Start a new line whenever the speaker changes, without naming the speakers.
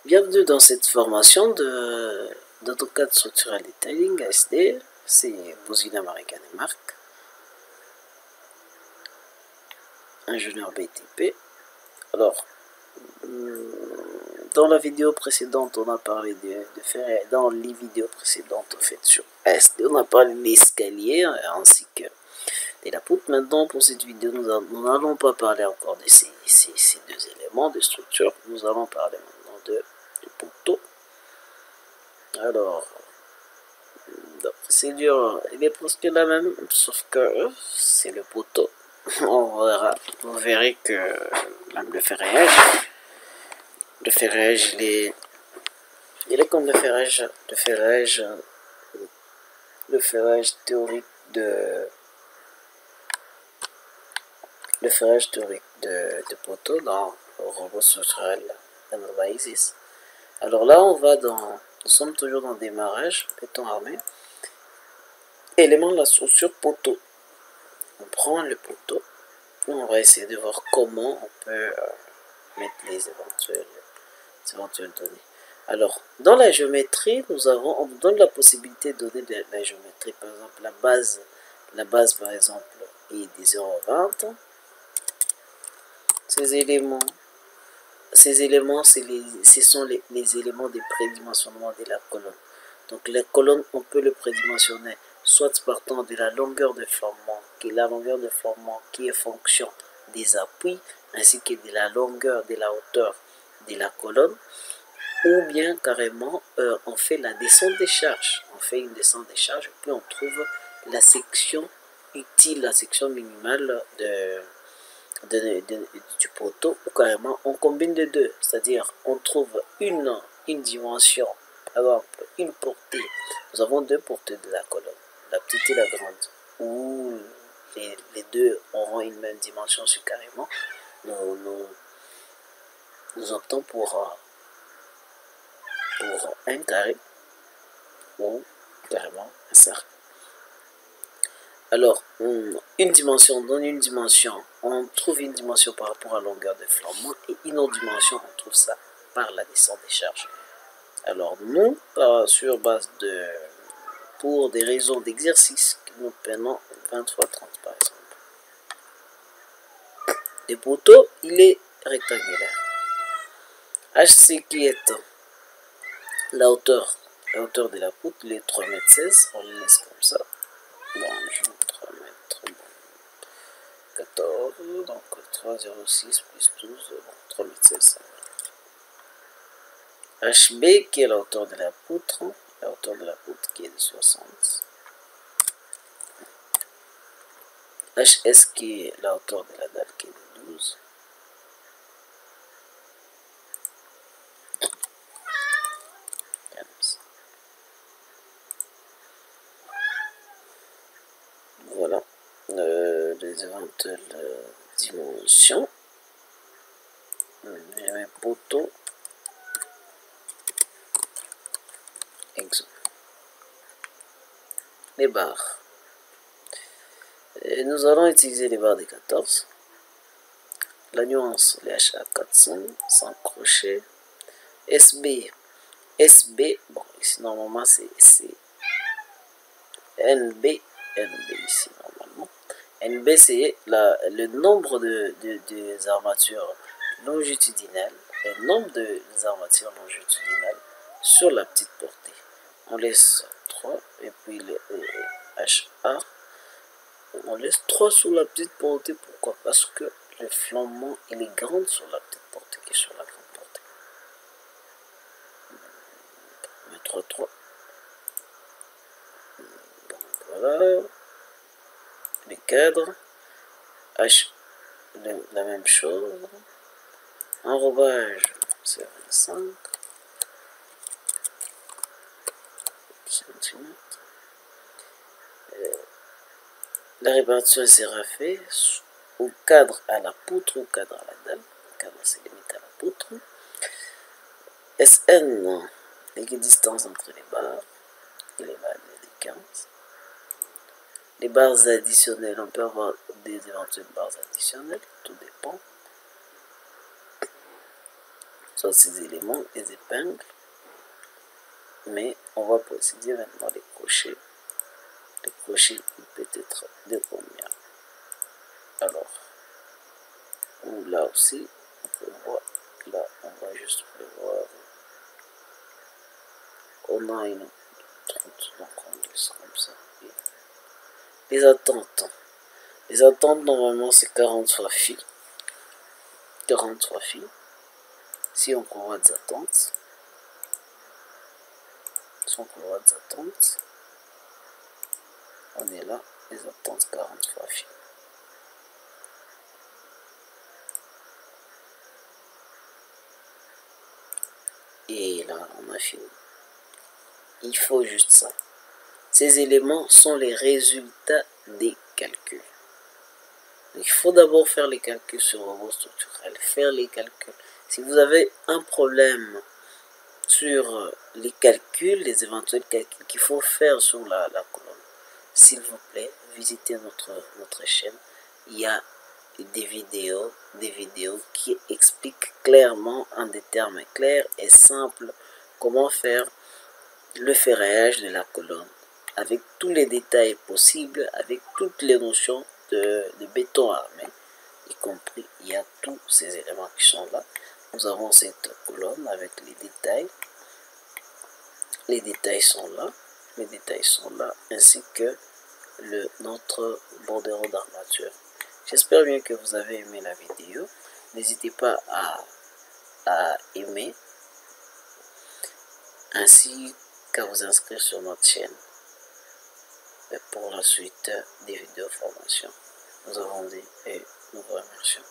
Bienvenue dans cette formation d'AutoCAD Structural Detailing ASD. C'est Bosina Marican et Marc, ingénieur BTP. Alors, dans la vidéo précédente, on a parlé de faire, dans les vidéos précédentes en fait sur ASD, on a parlé de l'escalier ainsi que de la poutre. Maintenant, pour cette vidéo, nous n'allons pas parler encore de ces deux éléments de structure. Nous allons parler maintenant du poteau. Alors, la procédure, il est presque la même, sauf que c'est le poteau. Vous verrez que même le ferrage, il est comme le ferrage théorique de poteau dans le robot structural Analysis. Alors là, nous sommes toujours dans démarrage, béton armé. Élément de la structure poteau. On prend le poteau. On va essayer de voir comment on peut mettre les éventuelles données. Alors, dans la géométrie, on nous donne la possibilité de donner de la géométrie. Par exemple, la base par exemple est des 0,20. Ces éléments, ce sont les éléments de prédimensionnement de la colonne. Donc la colonne, on peut le prédimensionner soit partant de la longueur de flanc, qui est fonction des appuis, ainsi que de la longueur, de la hauteur de la colonne, ou bien carrément on fait la descente des charges. On fait une descente des charges, et puis on trouve la section utile, la section minimale du poteau, ou carrément on combine les deux, c'est-à-dire on trouve une dimension, par exemple une portée. Nous avons deux portées de la colonne, la petite et la grande, où les deux auront une même dimension sur carrément. Nous optons pour un carré ou carrément un cercle. Alors, une dimension donne une dimension, on trouve une dimension par rapport à la longueur de flanc, et une autre dimension, on trouve ça par la descente des charges. Alors, nous, sur base pour des raisons d'exercice, nous prenons 20 x 30 par exemple. Le poteau, il est rectangulaire. HC qui est la hauteur de la poutre, il est 3,16 m, on le laisse comme ça. Bon, je vais 3 mètres, 14, donc 3,06 plus 12, bon, 3,16 m. HB qui est la hauteur de la poutre qui est de 60. HS qui est la hauteur de la dalle qui est de 12. Voilà les éventuelles dimensions. Un poteau. Exemple. Les barres. Et nous allons utiliser les barres des 14. La nuance, les HA400 sans crochet. SB, bon ici normalement c'est NB ici normalement. NB c'est le nombre des armatures longitudinales, le nombre des armatures longitudinales sur la petite portée. On laisse 3 et puis le HA, on laisse 3 sur la petite portée. Pourquoi? Parce que le flanc il est grand sur la petite portée que sur la grande portée. 3. Donc voilà. Les cadres. H, la même chose. Enrobage, c'est 25 cm. La répartition sera faite au cadre à la poutre ou au cadre à la dalle. Le cadre c'est limité à la poutre. SN, l'équidistance entre les barres. Il est valide de 15. Les barres additionnelles, on peut avoir des éventuelles barres additionnelles, tout dépend. soit ces éléments, les épingles, mais on va procéder maintenant les crochets. Les crochets, il peut être de combien? Alors, là aussi, on peut voir, là, on va juste prévoir, on a une 30, donc on laisse comme ça. Les attentes. Les attentes, normalement, c'est 40 fois phi. 40 fois phi. Si on prévoit des attentes, on est là, les attentes 40 fois phi. Et là, on a fini. Il faut juste ça. Ces éléments sont les résultats des calculs. Il faut d'abord faire les calculs sur robot structurel, faire les calculs. Si vous avez un problème sur les calculs, les éventuels calculs qu'il faut faire sur la colonne, s'il vous plaît, visitez notre chaîne. Il y a des vidéos qui expliquent clairement en des termes clairs et simples comment faire le ferrage de la colonne avec tous les détails possibles, avec toutes les notions de béton armé, y compris, il y a tous ces éléments qui sont là. Nous avons cette colonne avec les détails. Les détails sont là, ainsi que notre bordereau d'armature. J'espère bien que vous avez aimé la vidéo. N'hésitez pas à aimer, ainsi qu'à vous inscrire sur notre chaîne pour la suite des vidéos formation. Nous avons dit et nous vous remercions.